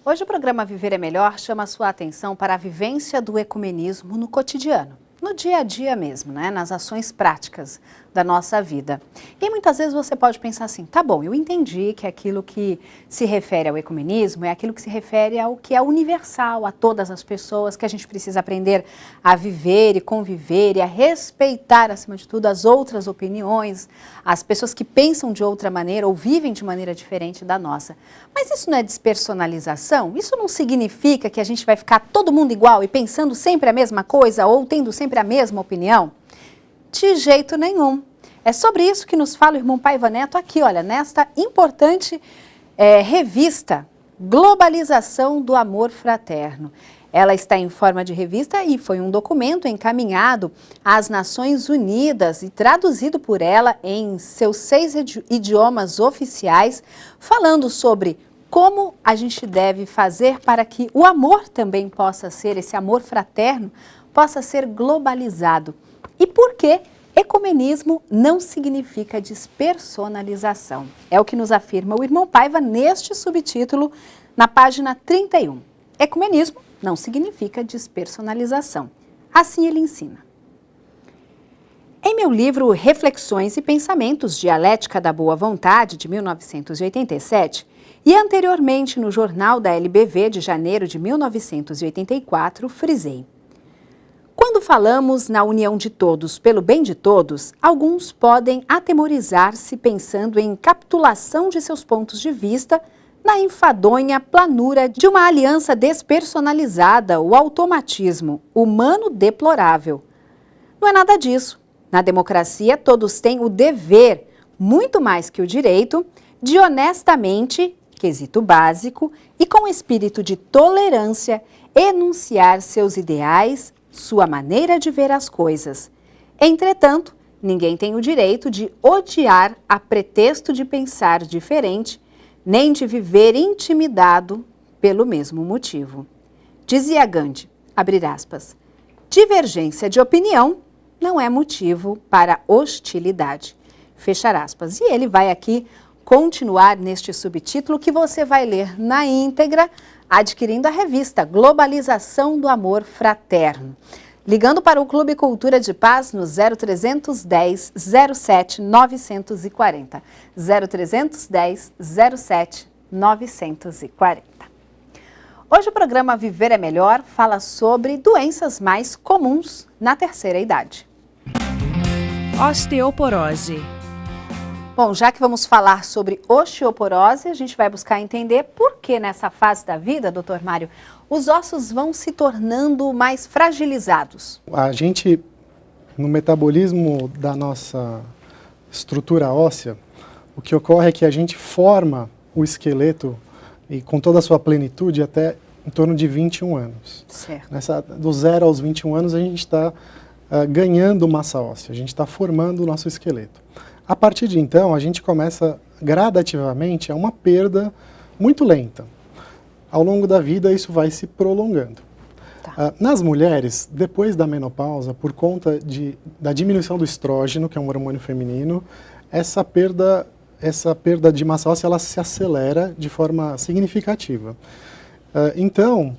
Hoje o programa Viver é Melhor chama a sua atenção para a vivência do ecumenismo no cotidiano, no dia a dia mesmo, né? Nas ações práticas da nossa vida. E muitas vezes você pode pensar assim, tá bom, eu entendi que aquilo que se refere ao ecumenismo é aquilo que se refere ao que é universal, a todas as pessoas, que a gente precisa aprender a viver e conviver e a respeitar, acima de tudo, as outras opiniões, as pessoas que pensam de outra maneira ou vivem de maneira diferente da nossa. Mas isso não é despersonalização? Isso não significa que a gente vai ficar todo mundo igual e pensando sempre a mesma coisa ou tendo sempre a mesma opinião? De jeito nenhum. É sobre isso que nos fala o irmão Paiva Neto aqui, olha, nesta importante revista Globalização do Amor Fraterno. Ela está em forma de revista e foi um documento encaminhado às Nações Unidas e traduzido por ela em seus 6 idiomas oficiais, falando sobre como a gente deve fazer para que o amor também possa ser, esse amor fraterno, possa ser globalizado. E por que ecumenismo não significa despersonalização? É o que nos afirma o irmão Paiva neste subtítulo, na página 31. Ecumenismo não significa despersonalização. Assim ele ensina. Em meu livro Reflexões e Pensamentos, Dialética da Boa Vontade, de 1987, e anteriormente no Jornal da LBV de janeiro de 1984, frisei: quando falamos na união de todos pelo bem de todos, alguns podem atemorizar-se pensando em capitulação de seus pontos de vista na enfadonha planura de uma aliança despersonalizada, o automatismo humano deplorável. Não é nada disso. Na democracia, todos têm o dever, muito mais que o direito, de honestamente, quesito básico, e com espírito de tolerância, enunciar seus ideais, sua maneira de ver as coisas. Entretanto, ninguém tem o direito de odiar a pretexto de pensar diferente, nem de viver intimidado pelo mesmo motivo. Dizia Gandhi, abre aspas, divergência de opinião não é motivo para hostilidade, fechar aspas. E ele vai aqui continuar neste subtítulo que você vai ler na íntegra, adquirindo a revista Globalização do Amor Fraterno. Ligando para o Clube Cultura de Paz no 0310 07 940. 0310 07 940. Hoje o programa Viver é Melhor fala sobre doenças mais comuns na terceira idade. Osteoporose. Bom, já que vamos falar sobre osteoporose, a gente vai buscar entender por que nessa fase da vida, doutor Mário, os ossos vão se tornando mais fragilizados. A gente, no metabolismo da nossa estrutura óssea, o que ocorre é que a gente forma o esqueleto e com toda a sua plenitude até em torno de 21 anos. Certo. Do 0 aos 21 anos a gente está ganhando massa óssea, a gente está formando o nosso esqueleto. A partir de então, a gente começa gradativamente a uma perda muito lenta. Ao longo da vida, isso vai se prolongando. Tá. Nas mulheres, depois da menopausa, por conta da diminuição do estrógeno, que é um hormônio feminino, essa perda de massa óssea ela se acelera de forma significativa. Então,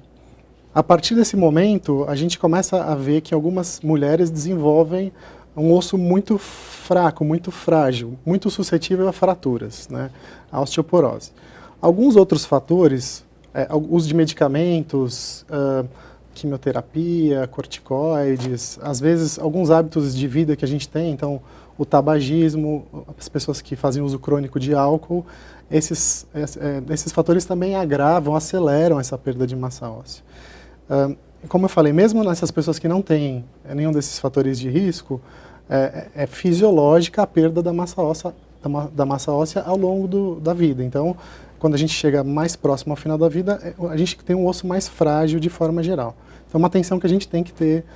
a partir desse momento, a gente começa a ver que algumas mulheres desenvolvem um osso muito fraco, muito frágil, muito suscetível a fraturas, né? A osteoporose. Alguns outros fatores, uso de medicamentos, quimioterapia, corticoides, às vezes alguns hábitos de vida que a gente tem, então o tabagismo, as pessoas que fazem uso crônico de álcool, esses fatores também agravam, aceleram essa perda de massa óssea. Como eu falei, mesmo nessas pessoas que não têm nenhum desses fatores de risco, é fisiológica a perda da massa óssea ao longo da vida. Então, quando a gente chega mais próximo ao final da vida, a gente tem um osso mais frágil de forma geral. Então, uma atenção que a gente tem que ter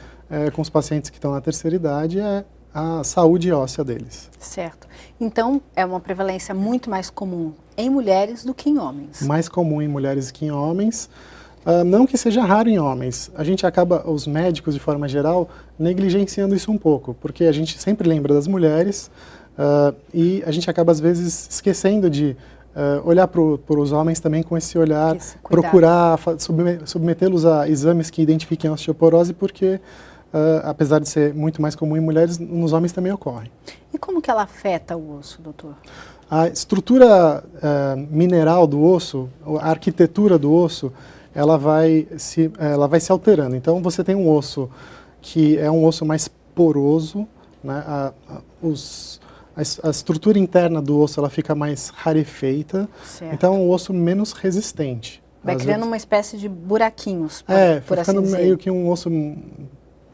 com os pacientes que estão na terceira idade é a saúde óssea deles. Certo. Então, é uma prevalência muito mais comum em mulheres do que em homens. Mais comum em mulheres que em homens. Não que seja raro em homens, a gente acaba, os médicos de forma geral, negligenciando isso um pouco, porque a gente sempre lembra das mulheres e a gente acaba às vezes esquecendo de olhar para os homens também com esse olhar, cuidado. procurar submetê-los a exames que identifiquem a osteoporose, porque apesar de ser muito mais comum em mulheres, nos homens também ocorre. E como que ela afeta o osso, doutor? A estrutura mineral do osso, a arquitetura do osso, ela vai se alterando. Então, você tem um osso que é um osso mais poroso, né? A estrutura interna do osso ela fica mais rarefeita, certo. Então é um osso menos resistente. Vai criando uma espécie de buraquinhos, por assim dizer. Meio que um osso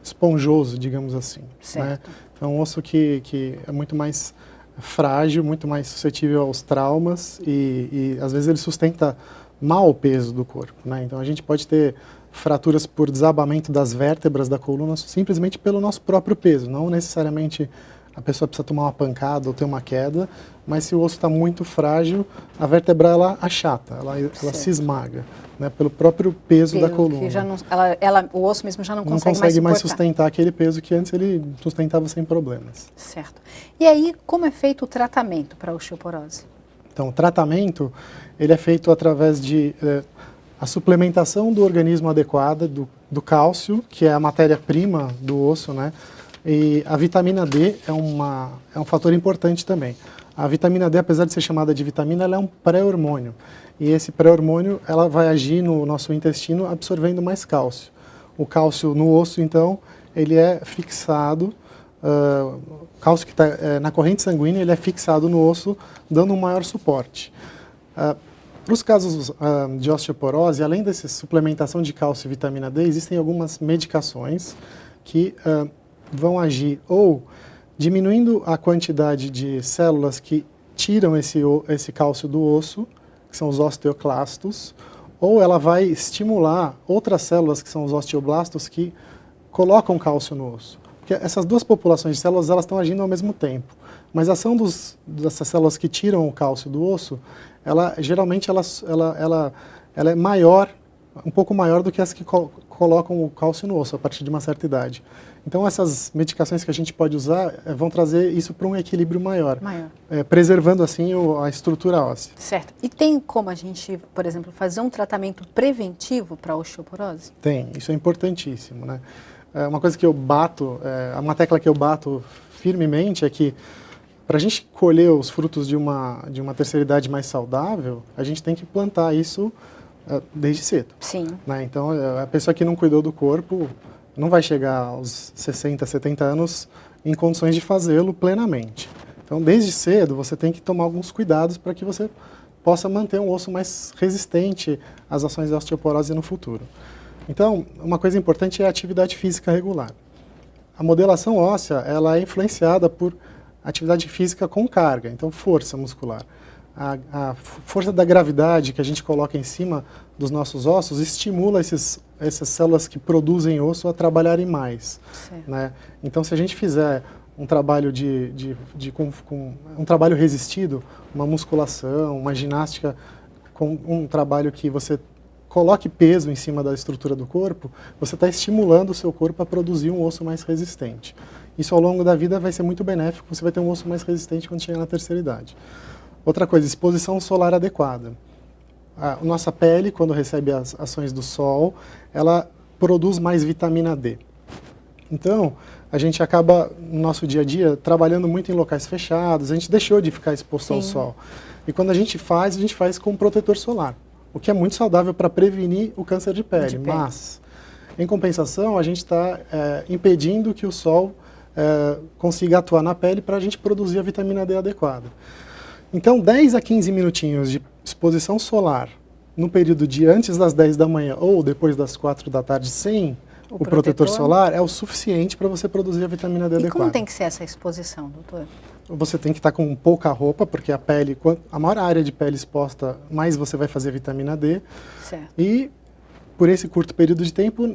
esponjoso, digamos assim. Certo. Né? Então é um osso que é muito mais frágil, muito mais suscetível aos traumas e às vezes ele sustenta mal o peso do corpo, né? Então a gente pode ter fraturas por desabamento das vértebras da coluna simplesmente pelo nosso próprio peso, não necessariamente a pessoa precisa tomar uma pancada ou ter uma queda, mas se o osso está muito frágil, a vértebra ela achata, ela se esmaga, né, pelo próprio peso da coluna. Que já não, o osso mesmo já não consegue mais sustentar aquele peso que antes ele sustentava sem problemas. Certo. E aí, como é feito o tratamento para a osteoporose? Então, o tratamento ele é feito através de a suplementação do organismo adequada, do cálcio, que é a matéria-prima do osso, né? E a vitamina D é um fator importante também. A vitamina D, apesar de ser chamada de vitamina, ela é um pré-hormônio. E esse pré-hormônio, ela vai agir no nosso intestino absorvendo mais cálcio. O cálcio no osso, então, ele é fixado, o cálcio que está na corrente sanguínea, ele é fixado no osso, dando um maior suporte. Para os casos de osteoporose, além dessa suplementação de cálcio e vitamina D, existem algumas medicações que vão agir ou diminuindo a quantidade de células que tiram esse cálcio do osso, que são os osteoclastos, ou ela vai estimular outras células, que são os osteoblastos, que colocam cálcio no osso. Porque essas duas populações de células elas estão agindo ao mesmo tempo, mas a ação dessas células que tiram o cálcio do osso, geralmente ela é maior, um pouco maior do que as que colocam o cálcio no osso a partir de uma certa idade. Então, essas medicações que a gente pode usar vão trazer isso para um equilíbrio maior. Preservando, assim, a estrutura óssea. Certo. E tem como a gente, por exemplo, fazer um tratamento preventivo para a osteoporose? Tem. Isso é importantíssimo, né? Uma coisa que eu bato, uma tecla que eu bato firmemente é que para a gente colher os frutos de uma terceira idade mais saudável, a gente tem que plantar isso desde cedo. Sim. Né? Então, a pessoa que não cuidou do corpo não vai chegar aos 60, 70 anos em condições de fazê-lo plenamente. Então, desde cedo, você tem que tomar alguns cuidados para que você possa manter um osso mais resistente às ações de osteoporose no futuro. Então, uma coisa importante é a atividade física regular. A modelação óssea, ela é influenciada por atividade física com carga, então força muscular. A força da gravidade que a gente coloca em cima dos nossos ossos estimula essas células que produzem osso a trabalharem mais. Né? Então, se a gente fizer um trabalho um trabalho resistido, uma musculação, uma ginástica, com um trabalho que você coloque peso em cima da estrutura do corpo, você está estimulando o seu corpo a produzir um osso mais resistente. Isso ao longo da vida vai ser muito benéfico, você vai ter um osso mais resistente quando chegar na terceira idade. Outra coisa, exposição solar adequada. A nossa pele, quando recebe as ações do sol, ela produz mais vitamina D. Então, a gente acaba, no nosso dia a dia, trabalhando muito em locais fechados, a gente deixou de ficar exposto ao sol. E quando a gente faz com protetor solar, o que é muito saudável para prevenir o câncer de pele. Mas, em compensação, a gente está impedindo que o sol consiga atuar na pele para a gente produzir a vitamina D adequada. Então, 10 a 15 minutinhos de exposição solar no período de antes das 10 da manhã ou depois das 4 da tarde sem o protetor solar é o suficiente para você produzir a vitamina D adequada. E como tem que ser essa exposição, doutor? Você tem que estar com pouca roupa, porque a maior área de pele exposta, mais você vai fazer vitamina D. Certo. E por esse curto período de tempo,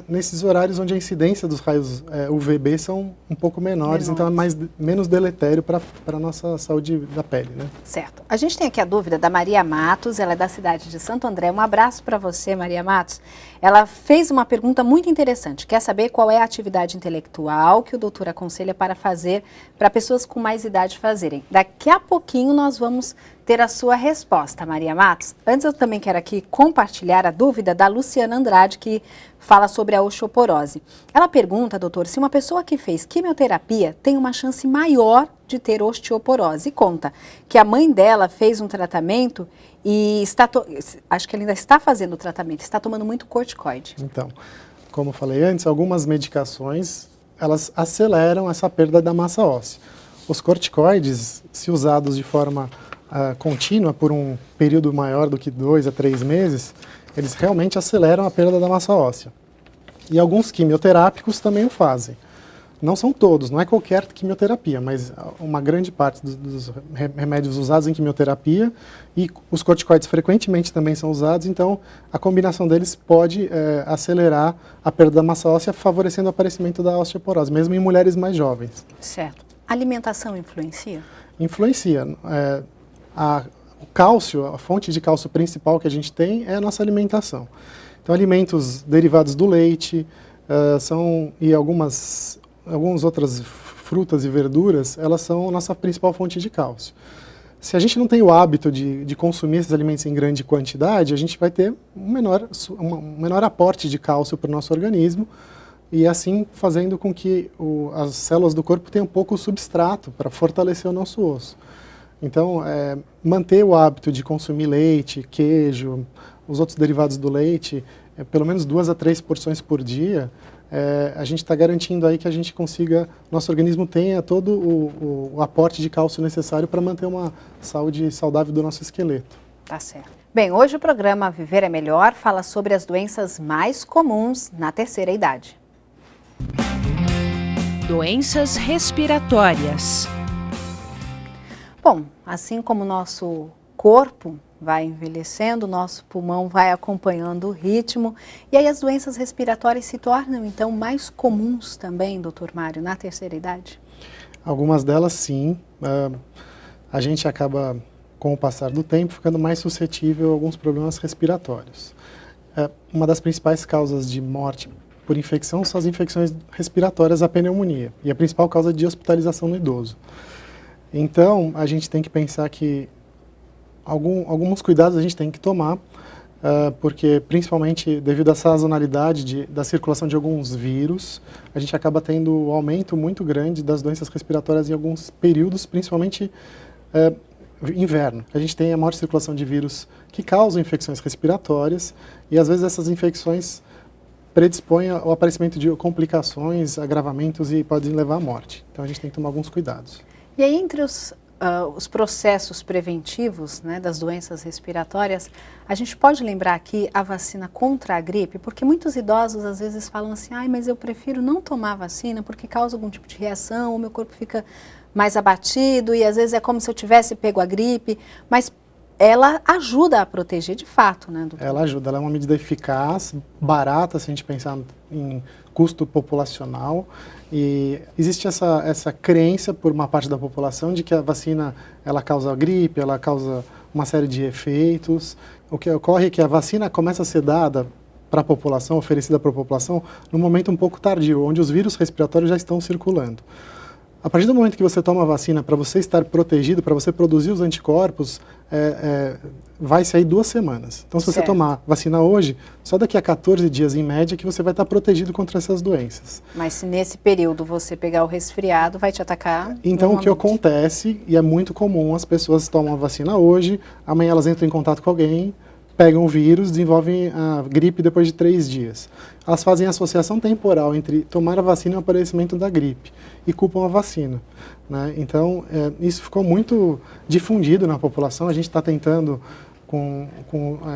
nesses horários onde a incidência dos raios UVB são um pouco menores, então é menos deletério para a nossa saúde da pele, né? Certo. A gente tem aqui a dúvida da Maria Matos, ela é da cidade de Santo André. Um abraço para você, Maria Matos. Ela fez uma pergunta muito interessante, quer saber qual é a atividade intelectual que o doutor aconselha para fazer, para pessoas com mais idade fazerem. Daqui a pouquinho nós vamos ter a sua resposta, Maria Matos. Antes eu também quero aqui compartilhar a dúvida da Luciana Andrade, que fala sobre a osteoporose. Ela pergunta, doutor, se uma pessoa que fez quimioterapia tem uma chance maior de ter osteoporose. E conta que a mãe dela fez um tratamento e acho que ela ainda está fazendo o tratamento, está tomando muito corticoide. Então, como eu falei antes, algumas medicações, elas aceleram essa perda da massa óssea. Os corticoides, se usados de forma contínua por um período maior do que 2 a 3 meses, eles realmente aceleram a perda da massa óssea. E alguns quimioterápicos também o fazem. Não são todos, não é qualquer quimioterapia, mas uma grande parte dos remédios usados em quimioterapia e os corticoides frequentemente também são usados, então a combinação deles pode acelerar a perda da massa óssea, favorecendo o aparecimento da osteoporose, mesmo em mulheres mais jovens. Certo. A alimentação influencia? Influencia. O cálcio, a fonte de cálcio principal que a gente tem é a nossa alimentação. Então, alimentos derivados do leite e algumas outras frutas e verduras, elas são a nossa principal fonte de cálcio. Se a gente não tem o hábito de consumir esses alimentos em grande quantidade, a gente vai ter um menor aporte de cálcio para o nosso organismo, e assim fazendo com que as células do corpo tenham pouco substrato para fortalecer o nosso osso. Então, manter o hábito de consumir leite, queijo, os outros derivados do leite, pelo menos 2 a 3 porções por dia, a gente está garantindo aí que a gente consiga, nosso organismo tenha todo o aporte de cálcio necessário para manter uma saúde saudável do nosso esqueleto. Tá certo. Bem, hoje o programa Viver é Melhor fala sobre as doenças mais comuns na terceira idade. Doenças respiratórias. Bom, assim como o nosso corpo vai envelhecendo, o nosso pulmão vai acompanhando o ritmo, e aí as doenças respiratórias se tornam, então, mais comuns também, doutor Mário, na terceira idade? Algumas delas, sim. A gente acaba, com o passar do tempo, ficando mais suscetível a alguns problemas respiratórios. Uma das principais causas de morte por infecção são as infecções respiratórias, a pneumonia, e a principal causa de hospitalização no idoso. Então, a gente tem que pensar que alguns cuidados a gente tem que tomar, porque principalmente devido à sazonalidade da circulação de alguns vírus, a gente acaba tendo um aumento muito grande das doenças respiratórias em alguns períodos, principalmente inverno. A gente tem a maior circulação de vírus que causam infecções respiratórias, e às vezes essas infecções predispõem ao aparecimento de complicações, agravamentos e podem levar à morte. Então a gente tem que tomar alguns cuidados. E aí, entre os processos preventivos, né, das doenças respiratórias, a gente pode lembrar aqui a vacina contra a gripe, porque muitos idosos às vezes falam assim, mas eu prefiro não tomar vacina porque causa algum tipo de reação, o meu corpo fica mais abatido e às vezes é como se eu tivesse pego a gripe, mas ela ajuda a proteger de fato, né, doutor? Ela ajuda, ela é uma medida eficaz, barata, se a gente pensar em custo populacional, e existe essa crença por uma parte da população de que a vacina ela causa gripe, ela causa uma série de efeitos. O que ocorre é que a vacina começa a ser dada para a população, oferecida para a população, num momento um pouco tardio, onde os vírus respiratórios já estão circulando. A partir do momento que você toma a vacina, para você estar protegido, para você produzir os anticorpos, vai-se aí 2 semanas. Então, se você tomar vacina hoje, só daqui a 14 dias, em média, que você vai estar protegido contra essas doenças. Mas se nesse período você pegar o resfriado, vai te atacar? Então, o que acontece, e é muito comum, as pessoas tomam a vacina hoje, amanhã elas entram em contato com alguém, pegam o vírus, desenvolvem a gripe depois de 3 dias. Elas fazem associação temporal entre tomar a vacina e o aparecimento da gripe e culpam a vacina, né? Então, isso ficou muito difundido na população. A gente está tentando,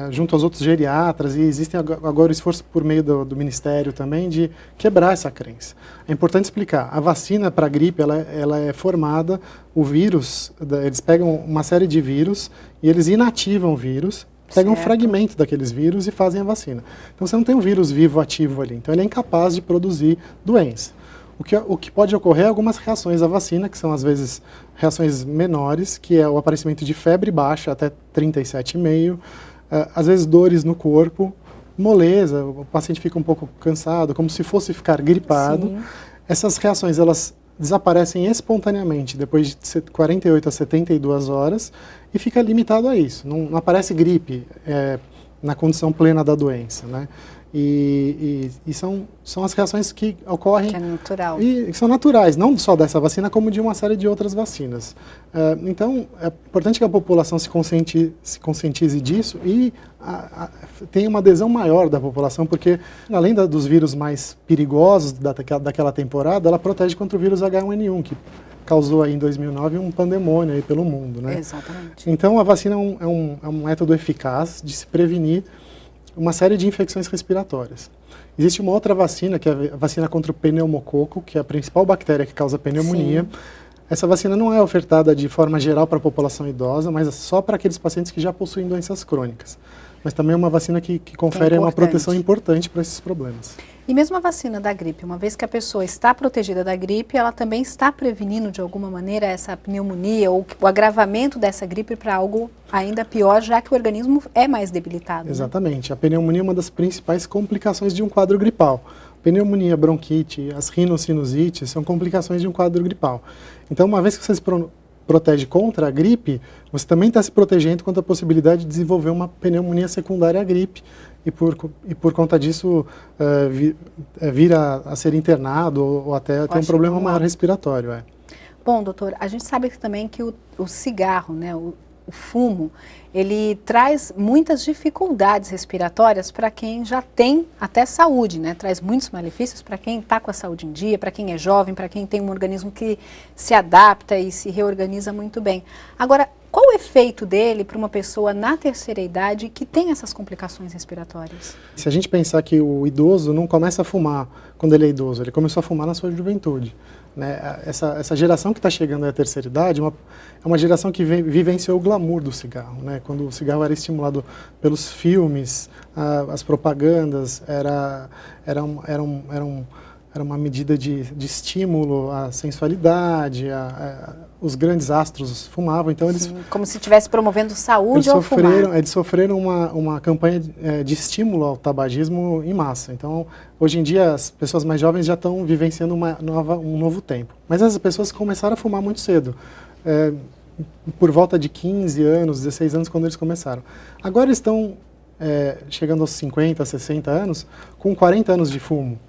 junto aos outros geriatras, e existe agora o esforço por meio do Ministério também de quebrar essa crença. É importante explicar, a vacina para a gripe, ela é formada, o vírus, eles pegam uma série de vírus e eles inativam o vírus, pegam um fragmento daqueles vírus e fazem a vacina. Então você não tem um vírus vivo ativo ali, então ele é incapaz de produzir doença. O que pode ocorrer é algumas reações à vacina, que são às vezes reações menores, que é o aparecimento de febre baixa até 37,5, às vezes dores no corpo, moleza, o paciente fica um pouco cansado, como se fosse ficar gripado. Sim. Essas reações, elas desaparecem espontaneamente depois de 48 a 72 horas e fica limitado a isso. Não aparece gripe na condição plena da doença, né? E são as reações que ocorrem... Que é natural. E são naturais, não só dessa vacina, como de uma série de outras vacinas. Então, é importante que a população se conscientize disso e tenha uma adesão maior da população, porque, além dos vírus mais perigosos daquela temporada, ela protege contra o vírus H1N1, que causou aí em 2009 um pandemônio aí pelo mundo, né? Exatamente. Então, a vacina é um método eficaz de se prevenir uma série de infecções respiratórias. Existe uma outra vacina, que é a vacina contra o pneumococo, que é a principal bactéria que causa pneumonia. Sim. Essa vacina não é ofertada de forma geral para a população idosa, mas só para aqueles pacientes que já possuem doenças crônicas. Mas também é uma vacina que confere uma proteção importante para esses problemas. E mesmo a vacina da gripe, uma vez que a pessoa está protegida da gripe, ela também está prevenindo de alguma maneira essa pneumonia ou o agravamento dessa gripe para algo ainda pior, já que o organismo é mais debilitado. Exatamente. Né? A pneumonia é uma das principais complicações de um quadro gripal. Pneumonia, bronquite, as rinossinusites são complicações de um quadro gripal. Então, uma vez que você se protege contra a gripe, você também está se protegendo contra a possibilidade de desenvolver uma pneumonia secundária à gripe e por conta disso vir a ser internado ou até ter um problema maior respiratório. Bom, doutor, a gente sabe também que o cigarro, né, o fumo, ele traz muitas dificuldades respiratórias para quem já tem até saúde, né? Traz muitos malefícios para quem está com a saúde em dia, para quem é jovem, para quem tem um organismo que se adapta e se reorganiza muito bem. Agora, qual o efeito dele para uma pessoa na terceira idade que tem essas complicações respiratórias? Se a gente pensar que o idoso não começa a fumar quando ele é idoso, ele começou a fumar na sua juventude. Né? Essa geração que está chegando à terceira idade é uma geração que vivenciou o glamour do cigarro. Né? Quando o cigarro era estimulado pelos filmes, as propagandas, era uma medida de estímulo à sensualidade, os grandes astros fumavam, então eles... Sim, como se estivesse promovendo saúde ao fumar. Eles sofreram uma campanha de estímulo ao tabagismo em massa. Então, hoje em dia, as pessoas mais jovens já estão vivenciando um novo tempo. Mas essas pessoas começaram a fumar muito cedo, por volta de 15 anos, 16 anos, quando eles começaram. Agora eles estão chegando aos 50, 60 anos, com 40 anos de fumo.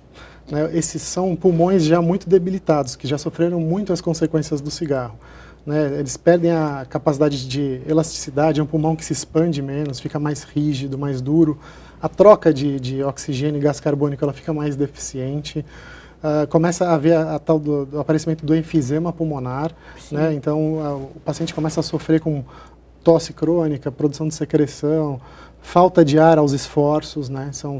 Esses são pulmões já muito debilitados, que já sofreram muito as consequências do cigarro. Né? Eles perdem a capacidade de elasticidade, é um pulmão que se expande menos, fica mais rígido, mais duro. A troca de oxigênio e gás carbônico ela fica mais deficiente. Começa a haver a tal do aparecimento do enfisema pulmonar. Né? Então, o paciente começa a sofrer com tosse crônica, produção de secreção, falta de ar aos esforços, né? São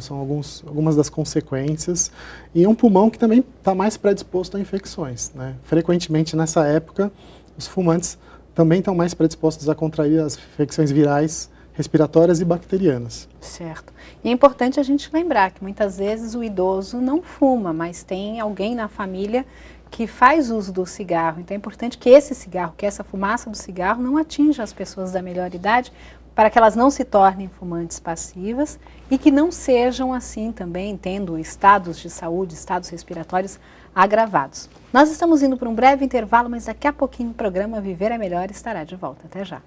algumas das consequências. E um pulmão que também está mais predisposto a infecções. Né? Frequentemente, nessa época, os fumantes também estão mais predispostos a contrair as infecções virais, respiratórias e bacterianas. Certo. E é importante a gente lembrar que muitas vezes o idoso não fuma, mas tem alguém na família que faz uso do cigarro. Então é importante que esse cigarro, que essa fumaça do cigarro não atinja as pessoas da melhor idade, para que elas não se tornem fumantes passivas e que não sejam assim também, tendo estados de saúde, estados respiratórios agravados. Nós estamos indo para um breve intervalo, mas daqui a pouquinho o programa Viver é Melhor estará de volta. Até já.